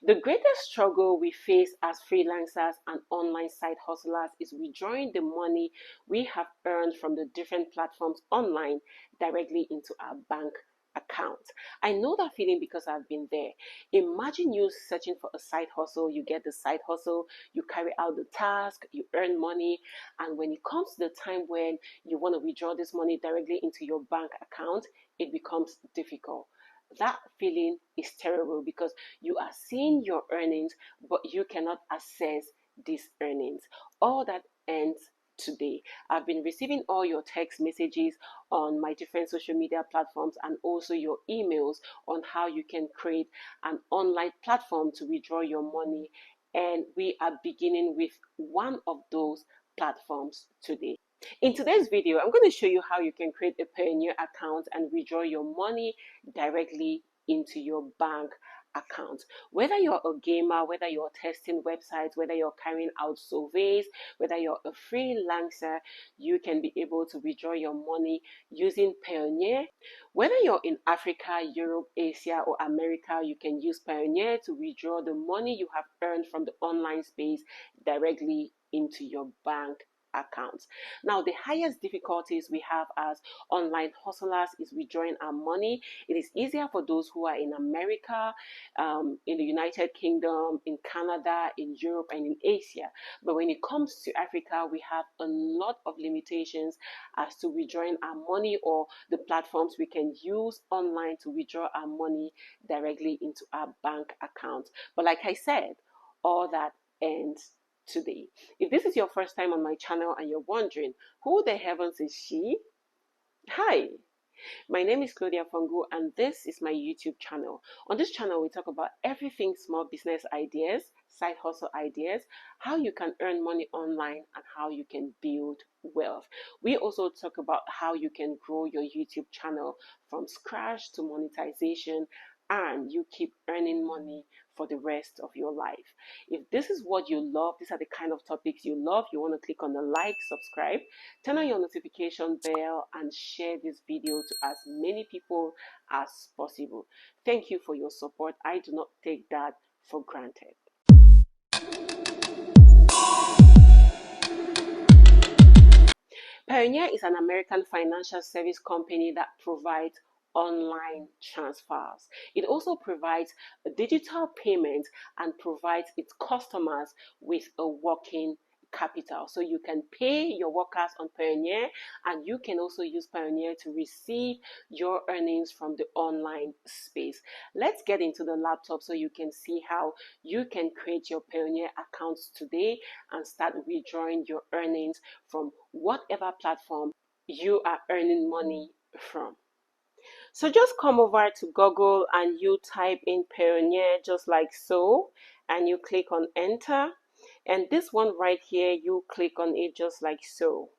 The greatest struggle we face as freelancers and online side hustlers is withdrawing the money we have earned from the different platforms online directly into our bank account. I know that feeling because I've been there. Imagine you searching for a side hustle, you get the side hustle, you carry out the task, you earn money, and when it comes to the time when you want to withdraw this money directly into your bank account, it becomes difficult. That feeling is terrible because you are seeing your earnings, but you cannot access these earnings. All that ends today. I've been receiving all your text messages on my different social media platforms and also your emails on how you can create an online platform to withdraw your money. And we are beginning with one of those platforms today. In today's video, I'm going to show you how you can create a Payoneer account and withdraw your money directly into your bank account. Whether you're a gamer, whether you're testing websites, whether you're carrying out surveys, whether you're a freelancer, you can be able to withdraw your money using Payoneer. Whether you're in Africa, Europe, Asia, or America, you can use Payoneer to withdraw the money you have earned from the online space directly into your bank accounts. Now, the highest difficulties we have as online hustlers is withdrawing our money. It is easier for those who are in America, in the United Kingdom, in Canada, in Europe, and in Asia. But when it comes to Africa, we have a lot of limitations as to withdrawing our money or the platforms we can use online to withdraw our money directly into our bank account. But like I said, all that ends today. If this is your first time on my channel and you're wondering, who the heavens is she? Hi, my name is Claudia Fungu and this is my YouTube channel. On this channel, we talk about everything small business ideas, side hustle ideas, how you can earn money online and how you can build wealth. We also talk about how you can grow your YouTube channel from scratch to monetization and you keep earning money for the rest of your life. If this is what you love, these are the kind of topics you love, you want to click on the like, subscribe, turn on your notification bell and share this video to as many people as possible. Thank you for your support. I do not take that for granted. Payoneer is an American financial service company that provides online transfers. It also provides a digital payment and provides its customers with a working capital. So you can pay your workers on Payoneer and you can also use Payoneer to receive your earnings from the online space. Let's get into the laptop so you can see how you can create your Payoneer accounts today and start withdrawing your earnings from whatever platform you are earning money from. So just come over to Google and you type in Payoneer just like so and you click on enter. And this one right here, you click on it just like so.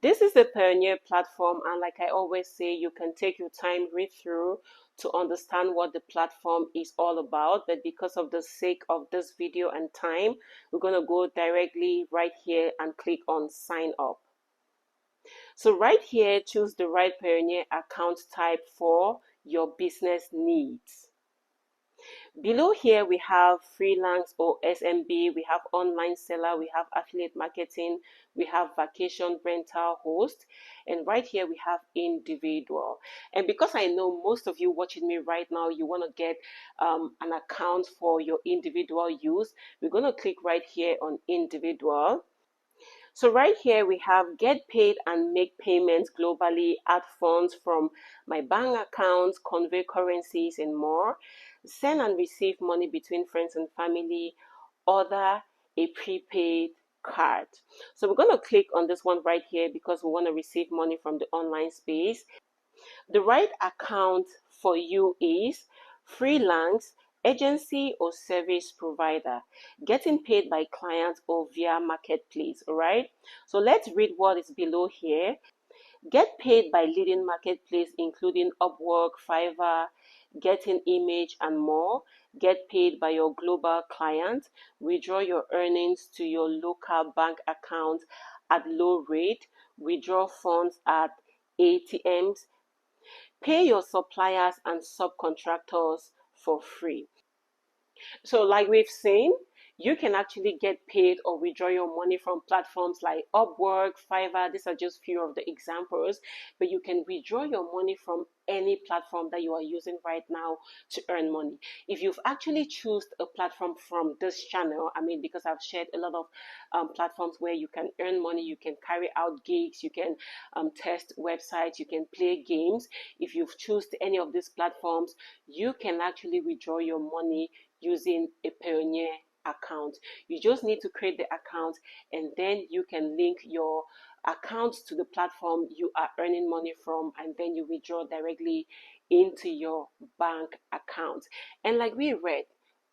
This is the Payoneer platform, and like I always say, you can take your time, read through to understand what the platform is all about. But because of the sake of this video and time, we're going to go directly right here and click on sign up. So right here, choose the right Payoneer account type for your business needs. Below here, we have freelance or SMB, we have online seller, we have affiliate marketing, we have vacation rental host, and right here we have individual. And because I know most of you watching me right now, you want to get an account for your individual use, we're going to click right here on individual. So right here we have get paid and make payments globally, add funds from my bank accounts, convey currencies and more, send and receive money between friends and family, order a prepaid card. So we're going to click on this one right here because we want to receive money from the online space. The right account for you is freelance, agency or service provider, getting paid by clients or via marketplace. All right, so let's read what is below here. Get paid by leading marketplace including Upwork, Fiverr, Getting Image and more. Get paid by your global client. Withdraw your earnings to your local bank account at low rate. Withdraw funds at ATMs. Pay your suppliers and subcontractors for free. So like we've seen, you can actually get paid or withdraw your money from platforms like Upwork, Fiverr. These are just few of the examples, but you can withdraw your money from any platform that you are using right now to earn money. If you've actually chosen a platform from this channel, I mean, because I've shared a lot of platforms where you can earn money, you can carry out gigs, you can test websites, you can play games. If you've chosen any of these platforms, you can actually withdraw your money using a Payoneer account. You just need to create the account, and then you can link your account to the platform you are earning money from, and then you withdraw directly into your bank account. And like we read,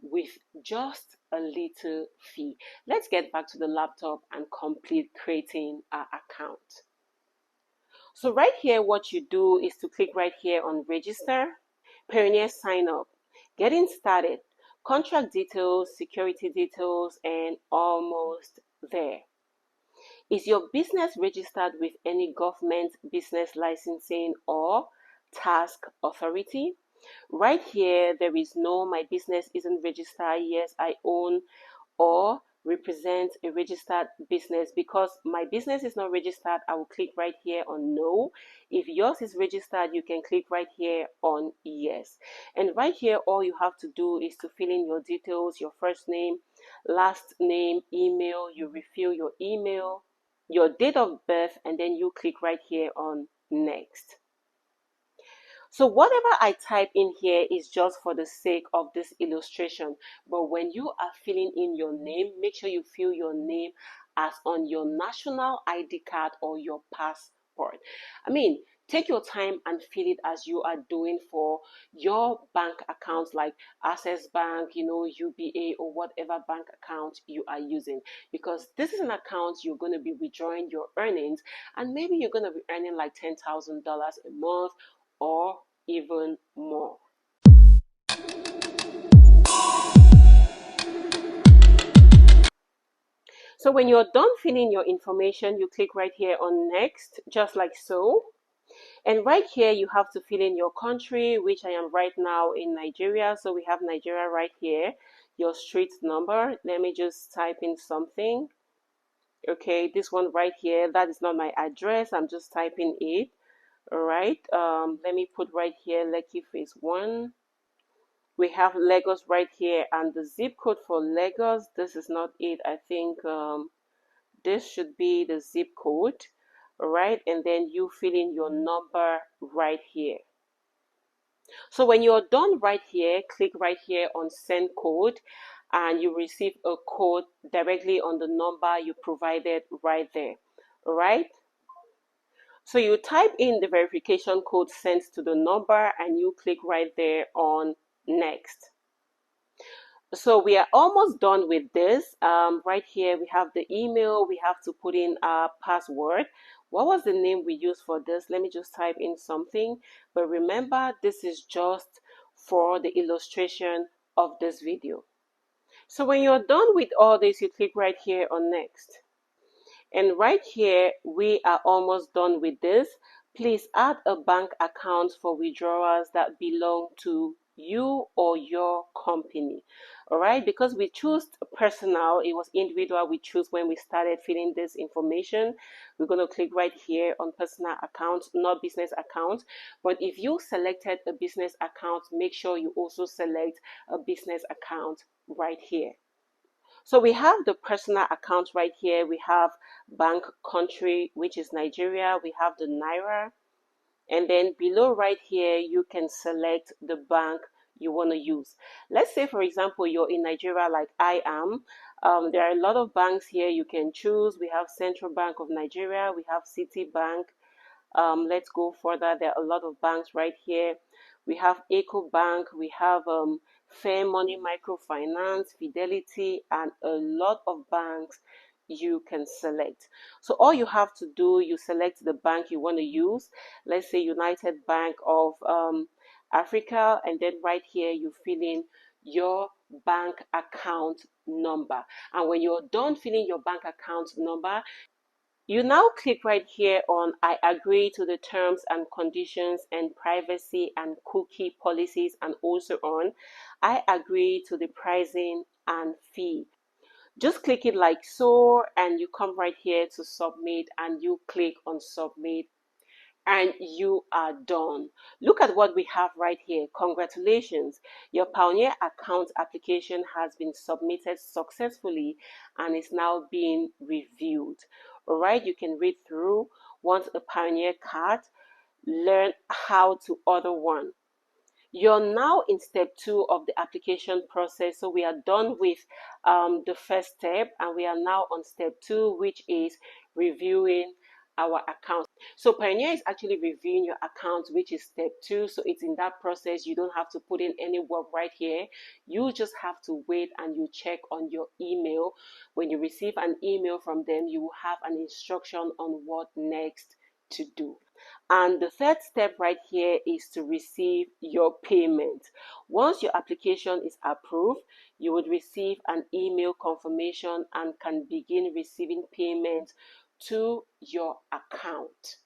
with just a little fee. Let's get back to the laptop and complete creating our account. So right here, what you do is to click right here on register, Payoneer sign up, getting started, contract details, security details, and almost there. Is your business registered with any government business licensing or tax authority? Right here, there is no, my business isn't registered. Yes, I own or represent a registered business. Because my business is not registered, I will click right here on no. If yours is registered, you can click right here on yes. And right here, all you have to do is to fill in your details, your first name, last name, email. You refill your email, your date of birth, and then you click right here on next. So whatever I type in here is just for the sake of this illustration. But when you are filling in your name, make sure you fill your name as on your national ID card or your passport. I mean, take your time and fill it as you are doing for your bank accounts like Access Bank, UBA, or whatever bank account you are using. Because this is an account you're going to be withdrawing your earnings, and maybe you're going to be earning like $10,000 a month or even more. So when you're done filling your information, you click right here on next, just like so. And right here, you have to fill in your country, which I am right now in Nigeria. So we have Nigeria right here, your street number. Let me just type in something. Okay, this one right here, that is not my address. I'm just typing it. All right, let me put right here, Lekki Phase 1. We have Lagos right here, and the zip code for Lagos, this is not it. I think this should be the zip code. All right, and then you fill in your number right here. So when you're done right here, click right here on send code, and you receive a code directly on the number you provided right there. All right. So you type in the verification code sent to the number, and you click right there on next. So we are almost done with this. Right here, we have the email. We have to put in our password. What was the name we used for this? Let me just type in something. But remember, this is just for the illustration of this video. So when you're done with all this, you click right here on next. And right here, we are almost done with this. Please add a bank account for withdrawals that belong to you or your company. All right, because we choose personal, it was individual we choose when we started filling this information. We're going to click right here on personal account, not business account. But if you selected a business account, make sure you also select a business account right here. So we have the personal account right here. We have bank country, which is Nigeria. We have the Naira. And then below right here, you can select the bank you want to use. Let's say, for example, you're in Nigeria like I am. There are a lot of banks here you can choose. We have Central Bank of Nigeria. We have Citibank. Let's go further. There are a lot of banks right here. We have Eco Bank. We have Fair Money Microfinance, Fidelity, and a lot of banks you can select. So all you have to do, you select the bank you want to use. Let's say United Bank of Africa, and then right here you fill in your bank account number. And when you're done filling your bank account number, You now click right here on I agree to the terms and conditions and privacy and cookie policies, and also on I agree to the pricing and fee. Just click it like so, and you come right here to submit, and you click on submit, and you are done. Look at what we have right here. Congratulations, your Payoneer account application has been submitted successfully and is now being reviewed. All right, you can read through, want a Payoneer card, learn how to order one. You're now in step 2 of the application process. So we are done with the first step, and we are now on step 2, which is reviewing our account. So Payoneer is actually reviewing your account, which is step 2. So it's in that process. You don't have to put in any work right here. You just have to wait, and you check on your email. When you receive an email from them, you will have an instruction on what next to do. And the third step right here is to receive your payment. Once your application is approved, you would receive an email confirmation and can begin receiving payment to your account.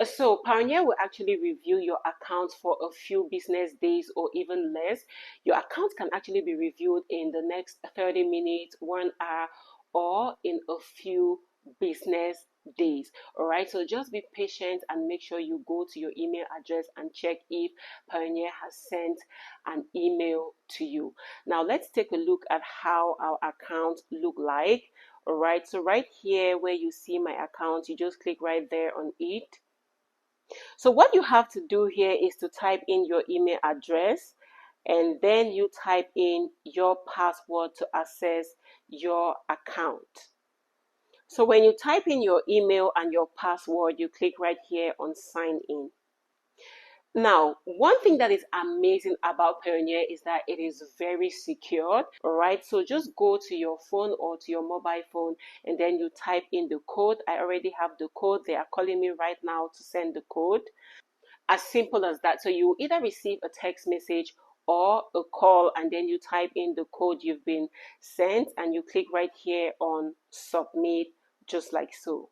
So Payoneer will actually review your account for a few business days or even less. Your account can actually be reviewed in the next 30 minutes, 1 hour, or in a few business days. All right, so just be patient and make sure you go to your email address and check if Payoneer has sent an email to you. Now let's take a look at how our account look like. All right, so right here where you see my account, you just click right there on it. So what you have to do here is to type in your email address, and then you type in your password to access your account. So when you type in your email and your password, you click right here on sign in. Now, one thing that is amazing about Payoneer is that it is very secure. All right, so just go to your phone or to your mobile phone, and then you type in the code. I already have the code. They are calling me right now to send the code. As simple as that. So you either receive a text message or a call, and then you type in the code you've been sent, and you click right here on submit, just like so.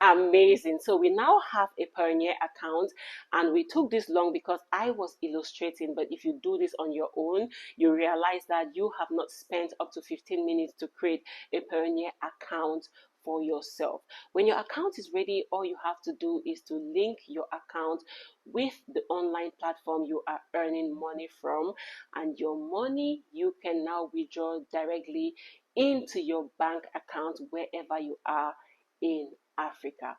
Amazing. So we now have a Payoneer account, and we took this long because I was illustrating, but if you do this on your own, you realize that you have not spent up to 15 minutes to create a Payoneer account for yourself. When your account is ready, all you have to do is to link your account with the online platform you are earning money from, and your money you can now withdraw directly into your bank account wherever you are in Africa.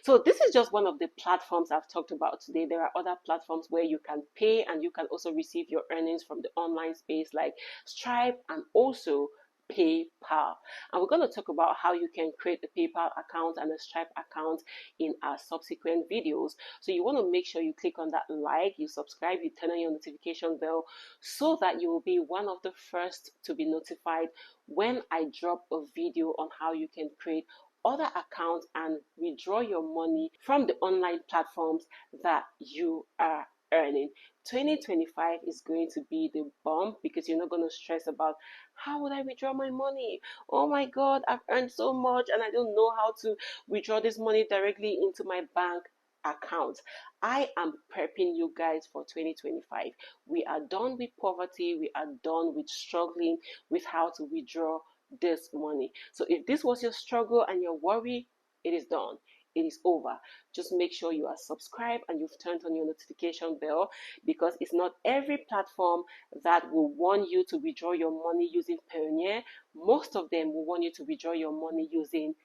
So this is just one of the platforms I've talked about today. There are other platforms where you can pay, and you can also receive your earnings from the online space like Stripe and also PayPal. And we're going to talk about how you can create a PayPal account and a Stripe account in our subsequent videos. So you want to make sure you click on that like, you subscribe, you turn on your notification bell so that you will be one of the first to be notified when I drop a video on how you can create other accounts and withdraw your money from the online platforms that you are earning. 2025 is going to be the bomb because you're not going to stress about how would I withdraw my money. Oh my god, I've earned so much and I don't know how to withdraw this money directly into my bank account. I am prepping you guys for 2025. We are done with poverty. We are done with struggling with how to withdraw this money. So if this was your struggle and your worry, it is done. It is over. Just make sure you are subscribed and you've turned on your notification bell, because it's not every platform that will want you to withdraw your money using Payoneer. Most of them will want you to withdraw your money using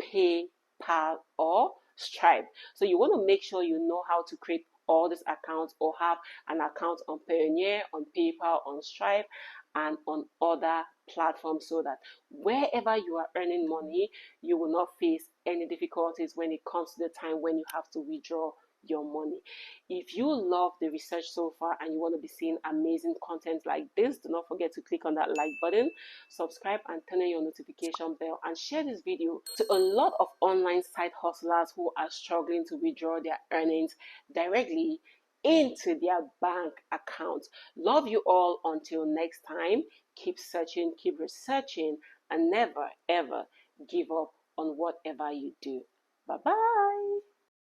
PayPal or Stripe. So you want to make sure you know how to create all these accounts or have an account on Payoneer, on PayPal, on Stripe, and on other platforms, so that wherever you are earning money, you will not face any difficulties when it comes to the time when you have to withdraw your money. If you love the research so far and you want to be seeing amazing content like this, do not forget to click on that like button, subscribe, and turn on your notification bell, and share this video to a lot of online side hustlers who are struggling to withdraw their earnings directly into their bank account. Love you all. Until next time, keep searching, keep researching, and never ever give up on whatever you do. Bye bye.